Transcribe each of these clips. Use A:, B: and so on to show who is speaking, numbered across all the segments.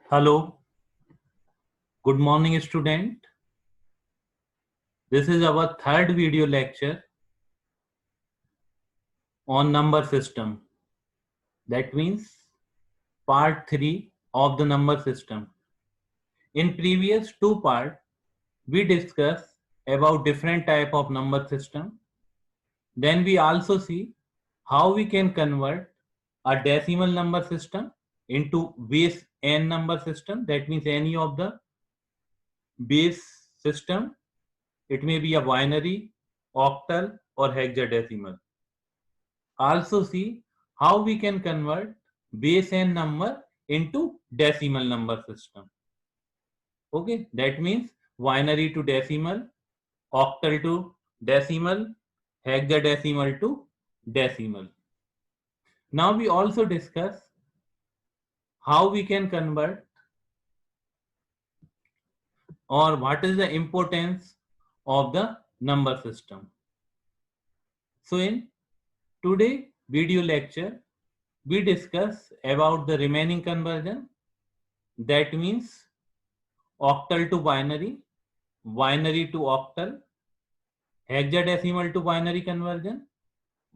A: Hello, good morning student. This is our third video lecture on number system. That means part 3 of the number system. In previous two parts, we discussed about different type of number system. Then we also see how we can convert a decimal number system into base n number system. That means any of the base system. It may be a binary, octal or hexadecimal. Also see how we can convert base n number into decimal number system. Okay, that means binary to decimal, octal to decimal, hexadecimal to decimal. Now we also discuss how we can convert or what is the importance of the number system. So in today video lecture, we discuss about the remaining conversion. That means octal to binary, binary to octal, hexadecimal to binary conversion,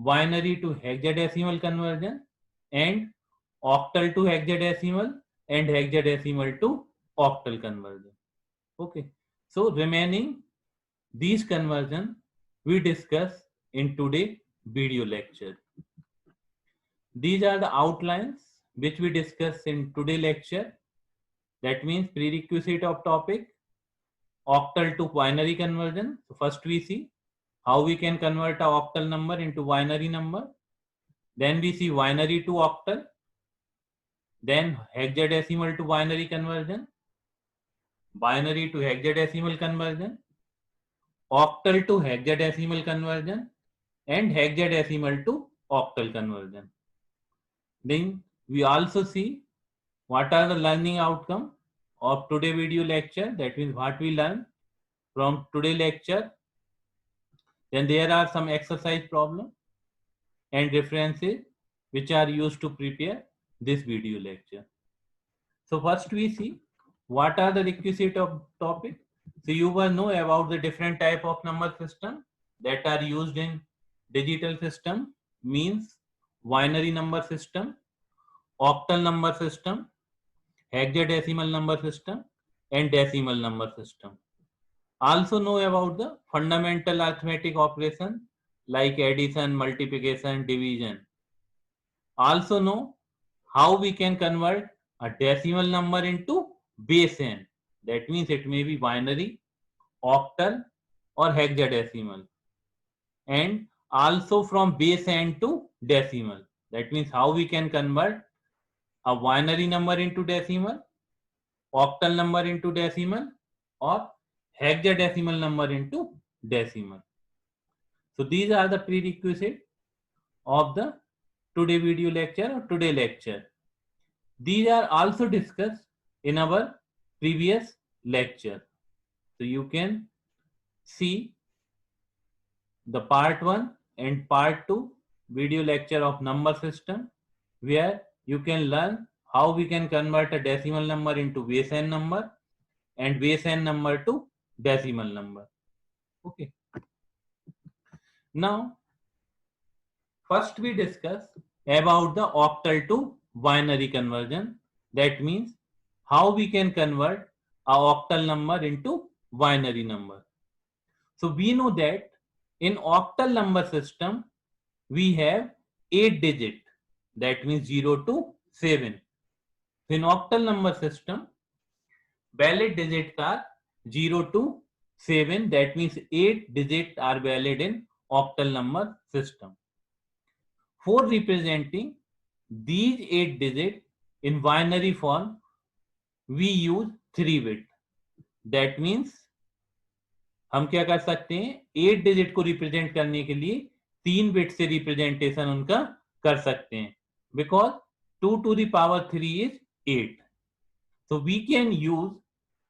A: binary to hexadecimal conversion, and octal to hexadecimal and hexadecimal to octal conversion. Okay. So remaining these conversion we discuss in today video lecture. These are the outlines which we discuss in today lecture. That means prerequisite of topic, octal to binary conversion. So first we see how we can convert a octal number into binary number. Then we see binary to octal. Then hexadecimal to binary conversion, binary to hexadecimal conversion, octal to hexadecimal conversion, and hexadecimal to octal conversion. Then we also see what are the learning outcome of today video lecture. That means what we learn from today lecture. Then there are some exercise problem and references which are used to prepare this video lecture. So first we see what are the requisite of topic. So you will know about the different type of number system that are used in digital system, means binary number system, octal number system, hexadecimal number system, and decimal number system. Also know about the fundamental arithmetic operation like addition, multiplication, division. Also know how we can convert a decimal number into base n. That means it may be binary, octal or hexadecimal. And also from base n to decimal. That means how we can convert a binary number into decimal, octal number into decimal, or hexadecimal number into decimal. So these are the prerequisites of the today video lecture or today lecture. These are also discussed in our previous lecture. So you can see the part 1 and part 2 video lecture of number system, where you can learn how we can convert a decimal number into base n number and base n number to decimal number. Okay. Now, first we discuss about the octal to binary conversion. That means how we can convert a octal number into binary number. So we know that in octal number system, we have 8 digit. That means 0 to 7. So in octal number system, valid digits are 0 to 7. That means 8 digits are valid in octal number system. For representing these 8 digits in binary form, we use 3 bit. That means हम क्या कर सकते हैं, 8 digit को represent करने के लिए 3 bit से रिप्रेजेंटेशन उनका कर सकते हैं, because 2 to the power 3 is 8. So we can use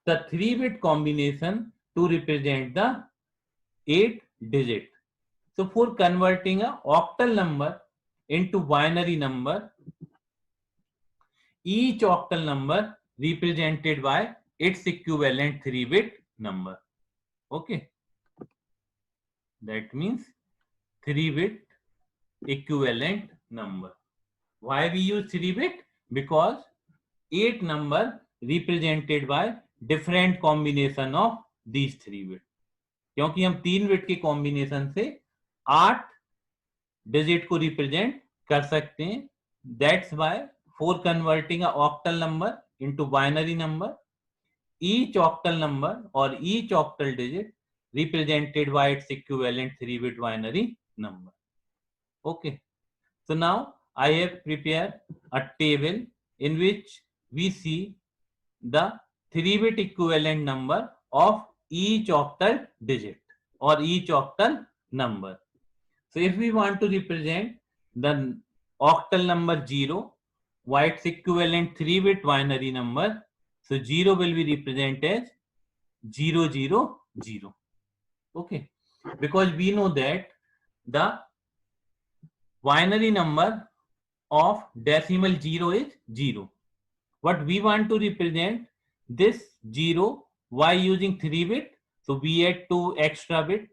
A: the 3 bit combination to represent the 8 digit. So for converting a octal number into binary number, each octal number represented by its equivalent 3-bit number. Okay, that means 3-bit equivalent number. Why we use 3-bit? Because 8 number represented by different combination of these 3 bit. क्योंकि हम 3 bit के combination से 8 digit को represent कर सकते हैं. That's why for converting a octal number into binary number, each octal number or each octal digit represented by its equivalent 3-bit binary number. Okay, so now I have prepared a table in which we see the 3-bit equivalent number of each octal digit or each octal number. So if we want to represent the octal number 0 by its equivalent 3-bit binary number, so 0 will be represented as 000. Okay, because we know that the binary number of decimal 0 is 0. But we want to represent this 0 by using 3-bit, so we add 2 extra bit,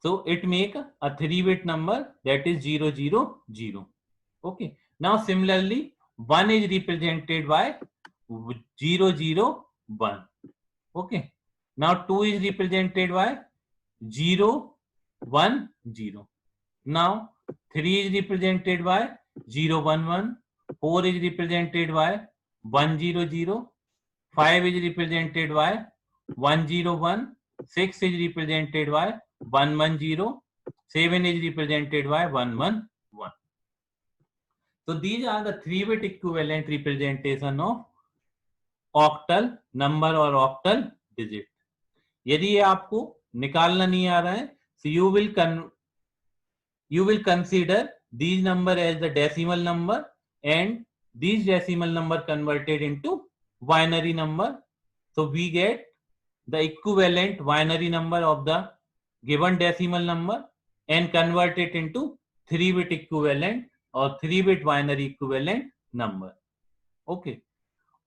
A: so it make a 3-bit number, that is 000. Okay, now similarly 1 is represented by 001. Okay, now 2 is represented by 010. Now 3 is represented by 011. 4 is represented by 100. 5 is represented by 101. 6 is represented by 110. 7 is represented by 111. So these are the 3-bit equivalent representation of octal number or octal digit. यदि ये आपको निकालना नहीं आ रहा है, so you will consider these number as the decimal number and these decimal number converted into binary number. So we get the equivalent binary number of the given decimal number and convert it into 3-bit equivalent और 3-bit binary equivalent number. Okay,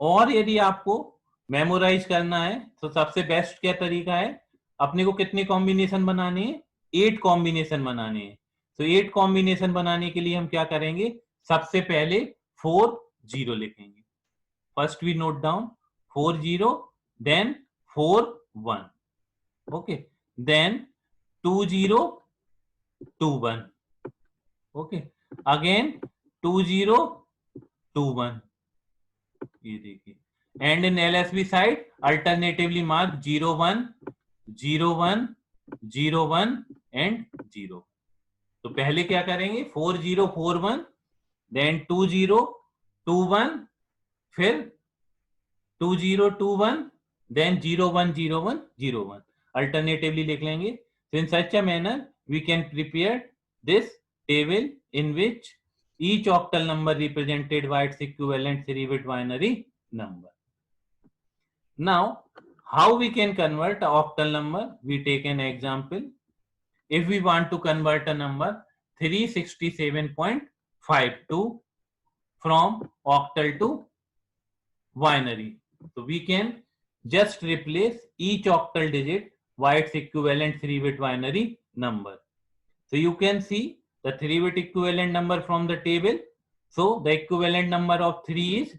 A: और यदि आपको memorise करना है तो सबसे best क्या तरीका है, अपने को कितने कॉम्बिनेशन बनाने हैं, 8 कॉम्बिनेशन बनाने हैं. तो 8 कॉम्बिनेशन बनाने के लिए हम क्या करेंगे, सबसे पहले 40 लिखेंगे. First we note down 40, then 41. Okay, then 2021. Okay, again 2021. ये देखिए, and in LSB side alternatively mark 01, 01, 01 and 0. तो पहले क्या करेंगे, 4041, देन 2021, फिर 2021, देन 010101 अल्टरनेटिवली लिख लेंगे. So in such a manner we can prepare this table in which each octal number represented by its equivalent 3-bit binary number. Now how we can convert an octal number, we take an example. If we want to convert a number 367.52 from octal to binary, so we can just replace each octal digit by its equivalent 3-bit binary number. So you can see the 3-bit equivalent number from the table. So the equivalent number of 3 is,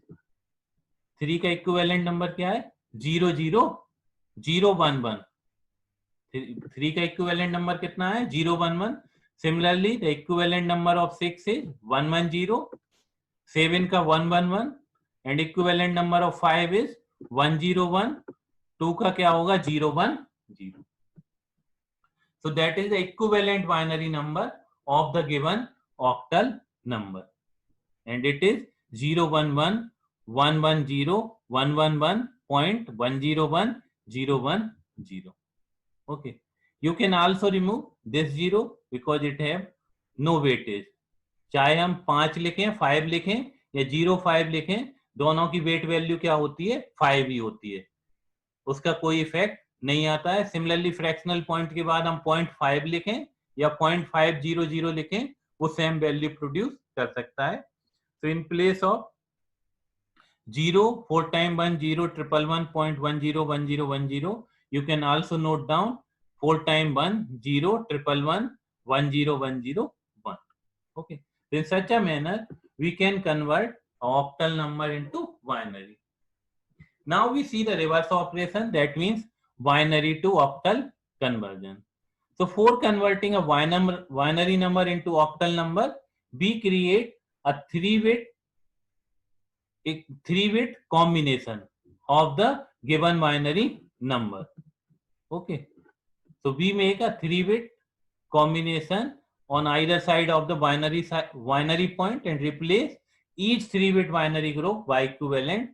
A: 3 का equivalent number क्या है, 00011. 3 का equivalent number कितना है, 011. Similarly the equivalent number of 6 is 110. 7 का 111 and equivalent number of 5 is 101. 2 का क्या होगा, 010. So that is the equivalent binary number of the given octal number, and it is 0111111.101010. Okay, you can also remove this 0 because it have no weightage. चाहे हम 5 लिखें, 5 लिखें या 05 लिखें, दोनों की वेट वैल्यू क्या होती है, 5 ही होती है, उसका कोई इफेक्ट नहीं आता है. सिमिलरली फ्रैक्शनल पॉइंट के बाद हम 0.5 लिखें या 0.500 लिखें, वो सेम वैल्यू प्रोड्यूस कर सकता है. सो in place of 0, 4 times 1, 0, 111.101010. You can also note down 4 times 1, 0, 111.101011. Okay. In such a manner, we can convert octal number into binary. Now we see the reverse operation, that means binary to octal conversion. So for converting a binary number into octal number, we create a three-bit combination of the given binary number. Okay. So we make a three-bit combination on either side of the binary point and replace each three-bit binary group by equivalent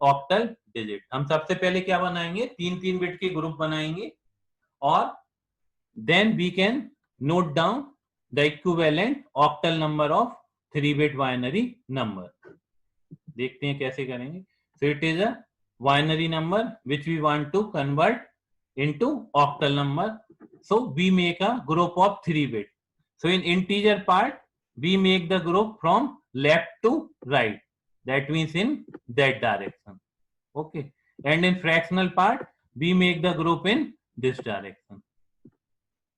A: octal digit. हम सबसे पहले क्या बनाएंगे, तीन bit के group बनाएंगे और then we can note down the equivalent octal number of 3-bit binary number. देखते हैं कैसे करेंगे. So it is a binary number which we want to convert into octal number. So we make a group of 3-bit. So in integer part, we make the group from left to right. That means in that direction. Okay. And in fractional part, we make the group in this direction.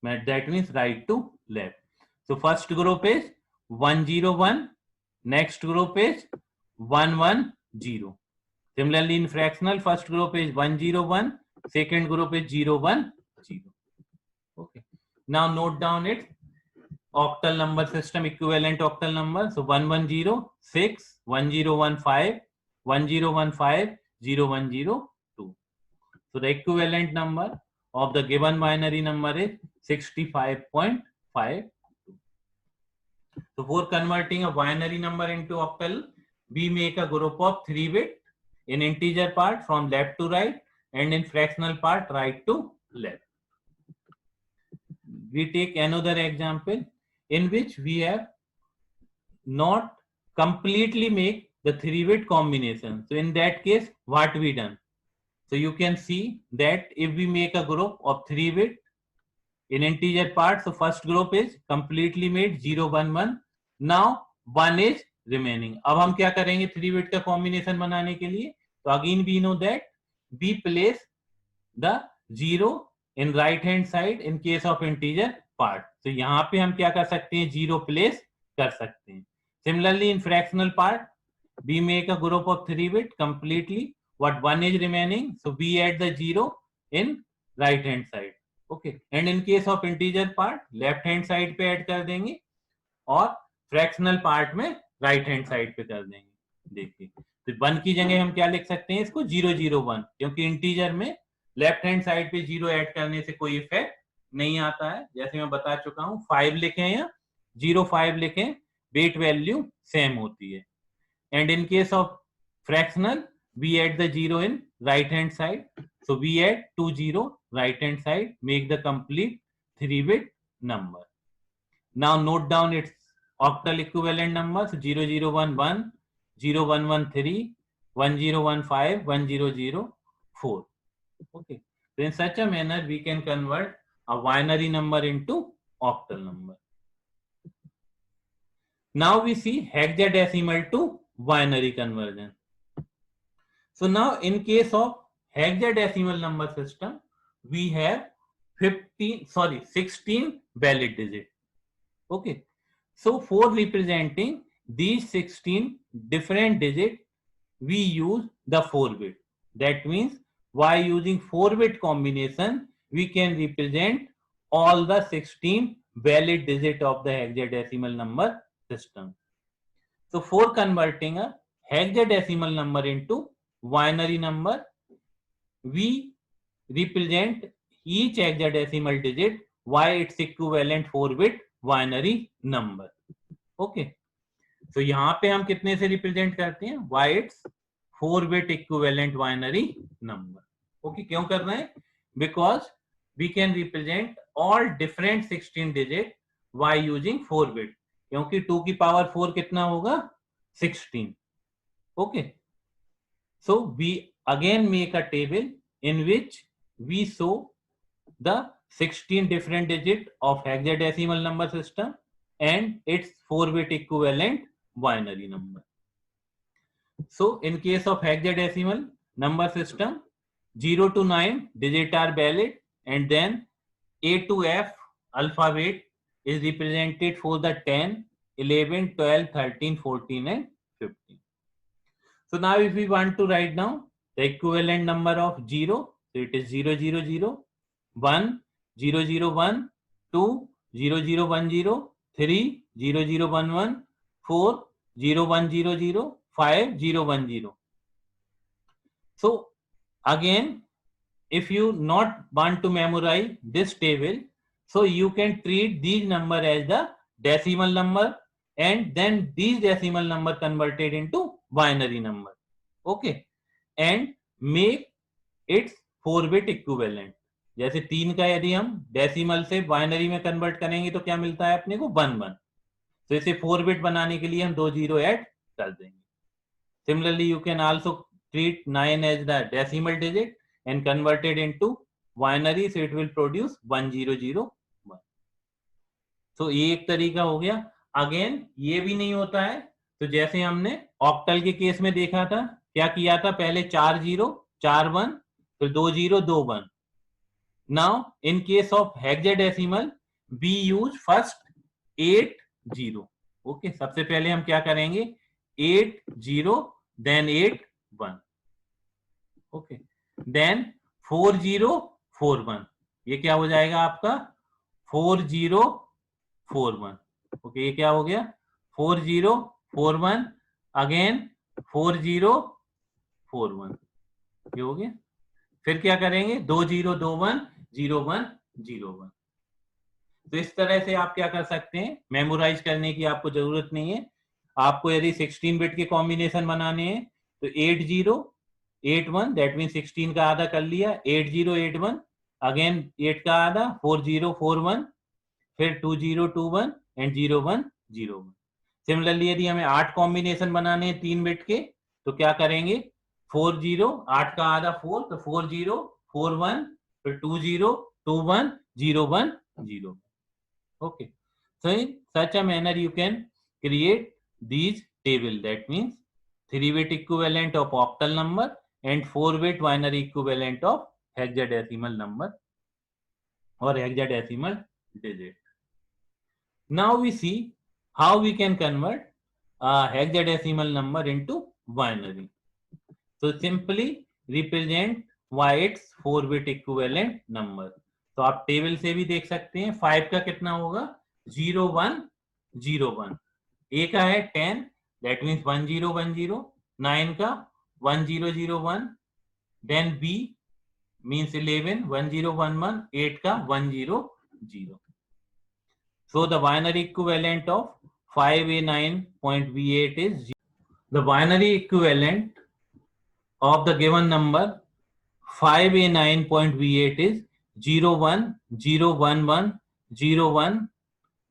A: That means right to left. So first group is 101. Next group is 110. Similarly, in fractional, first group is 101. Second group is 010. Okay. Now note down its octal number system, equivalent octal number. So 110, 6, 1015, 1015, 0102. So the equivalent number of the given binary number is 65.5. So for converting a binary number into octal, we make a group of 3-bit in integer part from left to right and in fractional part right to left. We take another example in which we have not completely make the 3-bit combination. So in that case, what we done? So you can see that if we make a group of 3-bit in integer part, so first group is completely made 0, 1, 1. Now 1 is remaining. अब हम क्या करेंगे 3-bit का combination बनाने के लिए? तो again we know that we place the 0 in right hand side in case of integer part. So यहाँ पे हम क्या कर सकते हैं 0 place कर सकते हैं. Similarly in fractional part, we make a group of 3-bit completely. What 1 is remaining, so we add the 0 in right hand side. Okay. And in case of integer part, left hand side पे add कर देंगे और fractional part में right hand side पे कर देंगे. देखिए तो 1 की जगह हम क्या लिख सकते हैं इसको 001, क्योंकि इंटीजर में लेफ्ट हैंड साइड पे 0 ऐड करने से कोई इफेक्ट नहीं आता है. जैसे मैं बता चुका हूं 5 लिखें या 05 लिखें, बिट वैल्यू सेम होती है. And in case of fractional we add the 0 in right hand side. So we add 20 right hand side, make the complete 3-bit number. Now note down its octal equivalent numbers 0011, 0113, 1015, 1004. Okay. So in such a manner we can convert a binary number into octal number. Now we see hexadecimal to binary conversion. So now in case of hexadecimal number system, we have 16 valid digits. Okay. So for representing these 16 different digits, we use the 4-bit. That means by using 4-bit combination, we can represent all the 16 valid digits of the hexadecimal number system. So for converting a hexadecimal number into binary number, we represent each hexadecimal digit by its equivalent 4-bit binary number. Okay. So यहाँ पे हम कितने से represent करते हैं by its 4-bit equivalent binary number. Okay. क्यों कर रहे हैं? Because we can represent all different 16 digits by using 4-bit. क्योंकि 2 की power 4 कितना होगा 16. Okay. So we again make a table in which we show the 16 different digits of hexadecimal number system and its 4-bit equivalent binary number. So in case of hexadecimal number system, 0 to 9 digit are valid, and then A to F alphabet is represented for the 10, 11, 12, 13, 14 and 15. So now if we want to write down the equivalent number of 0, so it is 0, 0, 0, 1, 0, 0, 1, 2, 0, 0, 1, 0, 3, 0, 0, 1, 1, 4, 0, 1, 0, 0, 5, 0, 1, 0. So again, if you not want to memorize this table, so you can treat these number as the decimal number, and then these decimal number converted into binary number. Okay, and make its 4-bit equivalent. जैसे 3 का यदि हम decimal से binary में convert करेंगे तो क्या मिलता है अपने को 1 1. तो इसे 4-बिट बनाने के लिए हम 2 0 ऐड कर देंगे. Similarly, you can also treat 9 as the decimal digit and convert it into binary, so it will produce 1001. So ये एक तरीका हो गया. अगेन ये भी नहीं होता है तो जैसे हमने ऑक्टल के केस में देखा था, क्या किया था, पहले 4 0 4 1, फिर 2 0 2 1. Now in case of hexadecimal we use first 8 0. Okay, सबसे पहले हम क्या करेंगे, 8 0, then 8 1. Okay, then 4 0 4 1. ये क्या हो जाएगा आपका 4 0 4 1. ओके, ये क्या हो गया 4 0 4 1, अगेन 4 0 4 1. ये हो गया. फिर क्या करेंगे 2 0 2 1 0 1 0 1. तो इस तरह से आप क्या कर सकते हैं, मेमोराइज करने की आपको जरूरत नहीं है. आपको यदि 16 बिट के कॉम्बिनेशन बनाने हैं तो 8 0 8 1, दैट मीन 16 का आधा कर लिया, 8 0 8 1, अगेन 8 का आधा 4 0 4 1, फिर 2 0 2 1 एंड 0 1 0 1. सिमिलरली यदि हमें 8 कॉम्बिनेशन बनाने हैं 3 बिट के तो क्या करेंगे, 4 0, 8 का आधा 4, तो 4 0 4 1, फिर 2 0 2 1 0 1 0. Okay, so in such a manner you can create these table, that means 3-bit equivalent of octal number and 4-bit binary equivalent of hexadecimal number or hexadecimal digit. Now we see how we can convert a hexadecimal number into binary. So simply represent by its 4-bit equivalent number. तो आप table से भी देख सकते हैं. 5 का कितना होगा 0 1 0 1. ए का है 10, दैट मीन्स 1 0 1 0. 9 का 1 0 0 1. Then B means 11 1 0 1 1. 8 का 1 0 0. So the binary equivalent of 5A9.V8 is 0. The binary equivalent of the given number 5A9.V8 is 0 1 0 1 1 0 1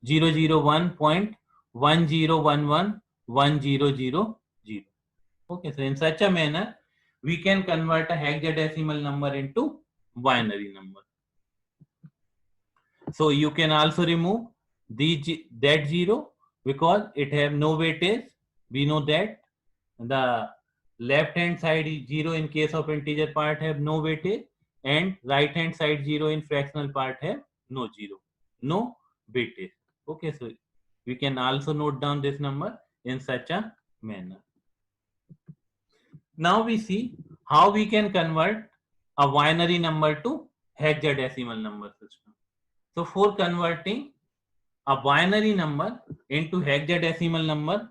A: 0 0 1.1 0 1 1 1 0 0 0. Okay, so in such a manner we can convert a hexadecimal number into binary number. So you can also remove that 0 because it have no weightage. We know that the left hand side is 0 in case of integer part have no weightage, and right hand side 0 in fractional part have no weightage. Okay, so we can also note down this number in such a manner. Now we see how we can convert a binary number to hexadecimal number system. So for converting a binary number into hexadecimal number,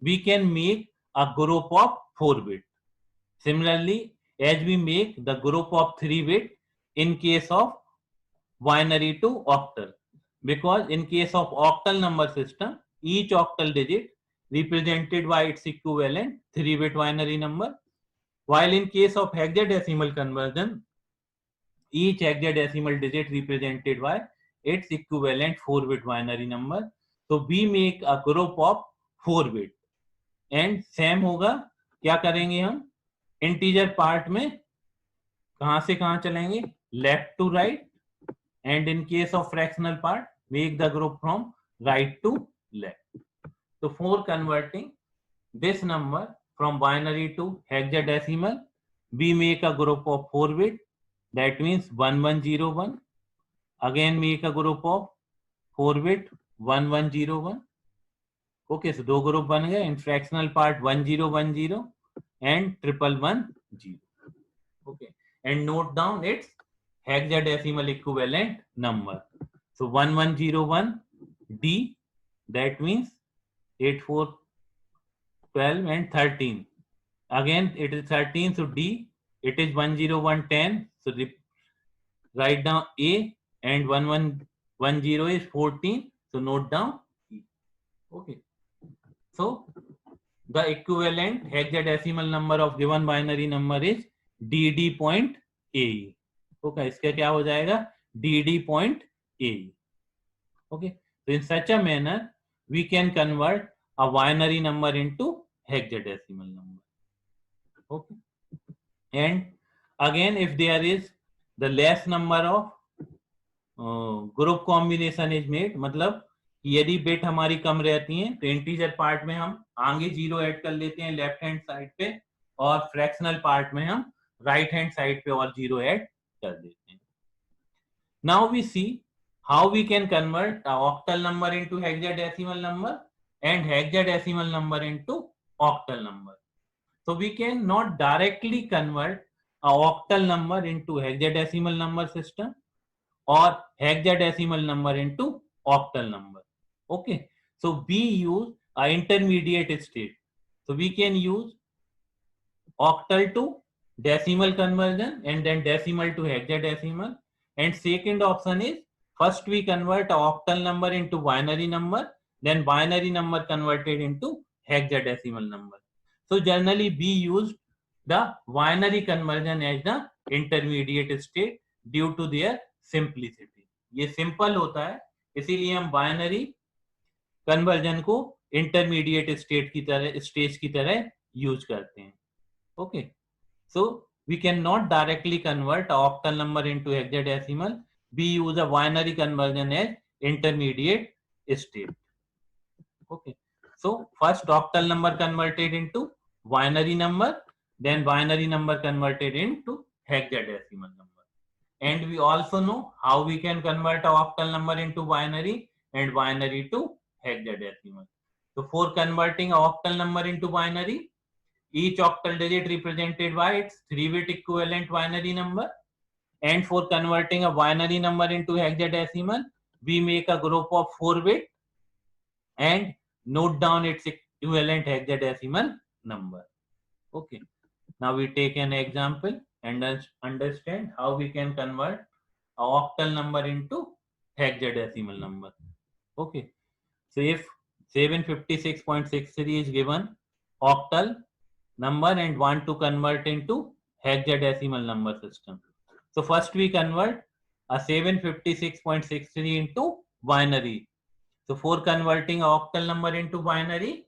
A: we can make a group of 4-bit. Similarly, as we make the group of 3-bit in case of binary to octal, because in case of octal number system, each octal digit represented by its equivalent 3-bit binary number, while in case of hexadecimal conversion, each hexadecimal digit represented by its equivalent 4-bit binary number. So we make a group of 4-bit. And same होगा, क्या करेंगे हम integer part में कहां से कहां चलेंगे, left to right, and in case of fractional part make the group from right to left. तो for converting this number from binary to hexadecimal, we make a group of 4 bit, that means 1101. Again make a group of 4 bit 1101. Okay, so दो group बन गए, in fractional part 1010 and 1110. Okay, and note down its hexadecimal equivalent number. So 1101 D, that means 8, 4, 12 and 13. Again it is 13, so D, it is 10110. So write down A, and 1110 is 14. So note down E. Okay. So the equivalent hexadecimal number of given binary number is DD point AE. Okay, इसका क्या हो जाएगा? DD point AE. Okay, so in such a manner we can convert a binary number into hexadecimal number. Okay, and again if there is the less number of group combination is made, मतलब यदि bit हमारी कम रहती हैं तो integer part में हम आगे 0 add कर लेते हैं लेफ्ट हैंड साइड पे, और फ्रैक्शनल पार्ट में हम राइट हैंड साइड पे और 0 ऐड कर देते हैं. Now we see how we can convert a octal number into hexadecimal number and hexadecimal number into octal number. So we can not directly convert a octal number into hexadecimal number system or hexadecimal number into octal number. Okay, so we use a intermediate state. So we can use octal to decimal conversion and then decimal to hexadecimal. And second option is, first we convert a octal number into binary number, then binary number converted into hexadecimal number. So generally we use the binary conversion as the intermediate state due to their simplicity. ये simple होता है, इसीलिए हम binary conversion को intermediate state की तरह stage की तरह use करते हैं. Okay, so we cannot directly convert a octal number into hexadecimal. We use a binary conversion as intermediate state. Okay, so first octal number converted into binary number, then binary number converted into hexadecimal number. And we also know how we can convert a octal number into binary and binary to hexadecimal. So for converting a octal number into binary, each octal digit represented by its 3-bit equivalent binary number. And for converting a binary number into hexadecimal, we make a group of 4-bit and note down its equivalent hexadecimal number. Okay, now we take an example and understand how we can convert a octal number into hexadecimal number. Okay, so if 756.63 is given octal number and want to convert into hexadecimal number system. So first we convert a 756.63 into binary. So for converting a octal number into binary,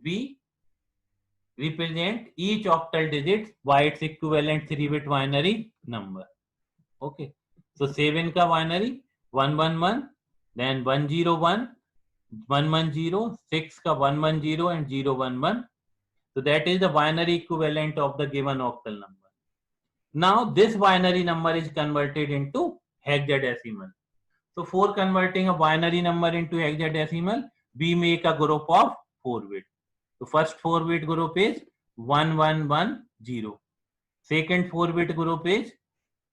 A: we represent each octal digit by its equivalent 3-bit binary number. Okay, so 7 ka binary 111, then 101, 110, 6 ka 110 and 011. So that is the binary equivalent of the given octal number. Now this binary number is converted into hexadecimal. So for converting a binary number into hexadecimal, we make a group of 4 bit. So first 4 bit group is 1110. Second 4 bit group is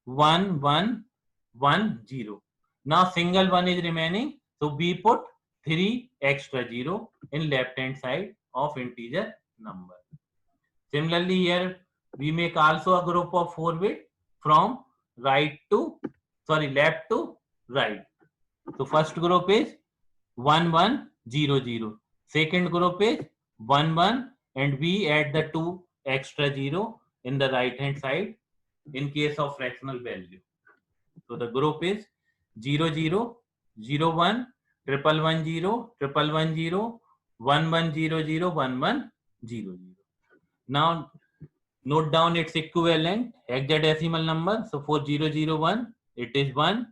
A: 1110. Now single one is remaining, so we put 3 extra 0 in left hand side of integer number. Similarly here we make also a group of 4 bit from left to right. So first group is 1100. Second group is 11, and we add the 2 extra 0 in the right hand side in case of fractional value. So the group is 00, 01, 1110, 1110, 1100, 1100. Now note down its equivalent hexadecimal number. So for 001, it is 1.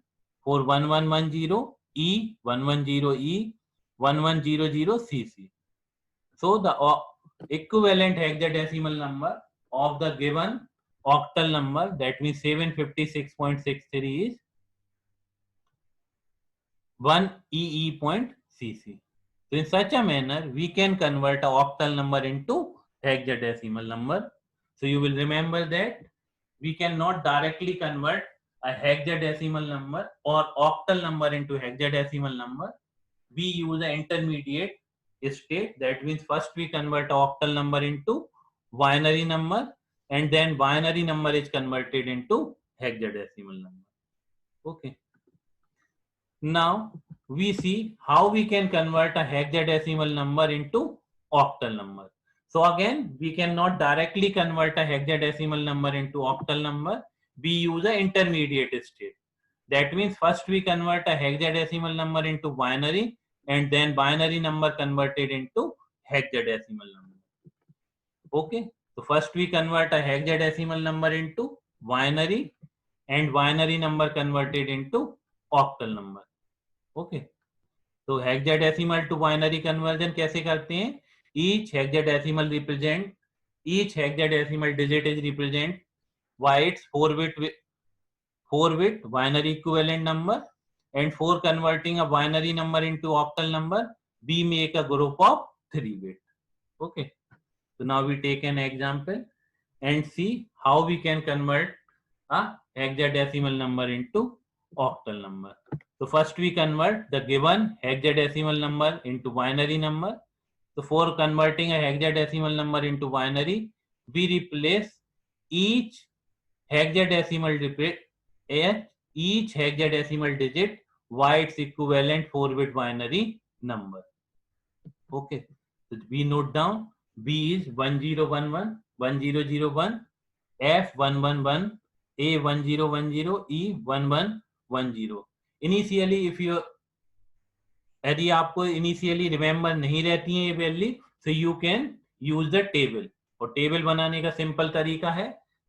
A: For 1110, E, 110E, 1100 CC. So the equivalent hexadecimal number of the given octal number, that means 756.63 is 1 EE.cc. So in such a manner, we can convert a octal number into hexadecimal number. So you will remember that we cannot directly convert a hexadecimal number or octal number into hexadecimal number. We use an intermediate state. That means first we convert a octal number into binary number, and then binary number is converted into hexadecimal number. Okay. Now we see how we can convert a hexadecimal number into octal number. So again, we cannot directly convert a hexadecimal number into octal number. We use an intermediate state. That means first we convert a hexadecimal number into binary, and then binary number converted into hexadecimal number. Okay. So first we convert a hexadecimal number into binary, and binary number converted into octal number. Okay तो hexadecimal to binary conversion कैसे करते हैं? Each hexadecimal represent each hexadecimal digit is represent by it's 4-bit binary equivalent number, and for converting a binary number into octal number we make a group of 3-bit. Okay, so now we take an example and see how we can convert a hexadecimal number into octal number. So first we convert the given hexadecimal number into binary number. So for converting a hexadecimal number into binary, we replace each hexadecimal digit by its equivalent 4-bit binary number. Okay, so we note down B is 1011, 1001, F 111, A 1010, E 1110. Initially if you यदि आपको initially remember नहीं रहती है ये value, so you can use the table. और table बनाने का simple तरीका है,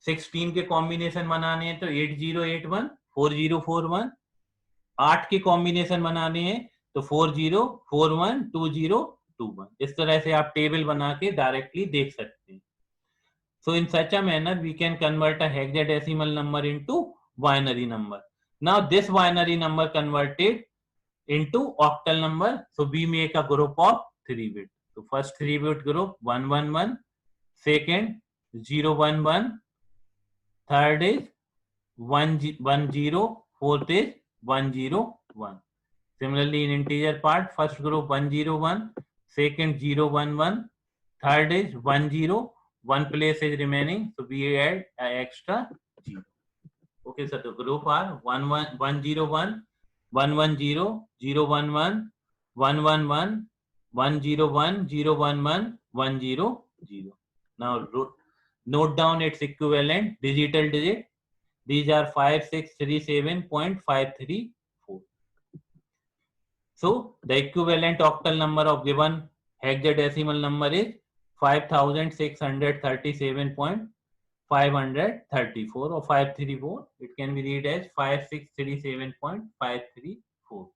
A: 16 के कॉम्बिनेशन बनाने हैं तो 8081 4041, 8 के कॉम्बिनेशन बनाने हैं तो 4041 2021. इस तरह से आप टेबल बना के डायरेक्टली देख सकते हैं. So in such a manner we can convert a hexadecimal number into binary number. Now this binary number converted into octal number, so we make a group of 3-bit. So first 3-bit group 111, second 011, third is 110, fourth is 101. Similarly in integer part, first group 101, second 011, third is 10, one place is remaining, so we add an extra 0. Okay, so the group are 101, 110, 111, 011, 111, 101, 011, 100. Now note down its equivalent digital digit. These are 5637.534. So the equivalent octal number of given hexadecimal number is 5637.534 or 534. It can be read as 5637.534.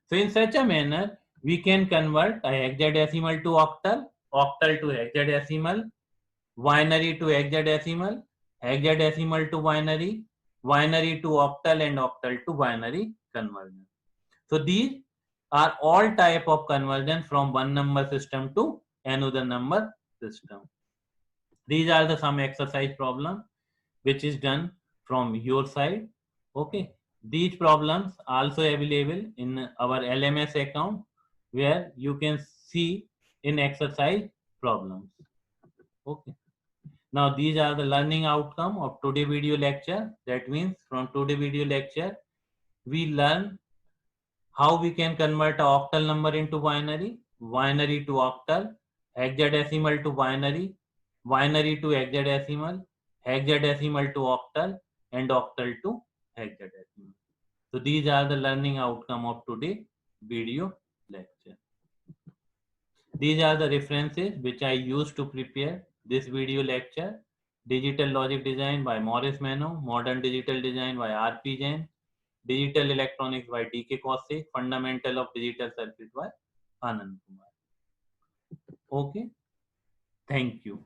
A: So in such a manner, we can convert a hexadecimal to octal, octal to hexadecimal, binary to hexadecimal, hexadecimal to binary, binary to octal, and octal to binary conversion. So these are all type of conversion from one number system to another number system. These are the some exercise problem which is done from your side. Okay, these problems also available in our LMS account where you can see in exercise problems. Okay, now these are the learning outcome of today video lecture. That means from today video lecture we learn how we can convert a octal number into binary, binary to octal, hexadecimal to binary, binary to hexadecimal, hexadecimal to octal, and octal to hexadecimal. So these are the learning outcome of today video lecture. These are the references which I used to prepare this video lecture. Digital Logic Design by Maurice Mano, Modern Digital Design by R.P. Jain, Digital Electronics by D.K. Kaushik, Fundamental of Digital Circuit by Anand Kumar. Okay. Thank you.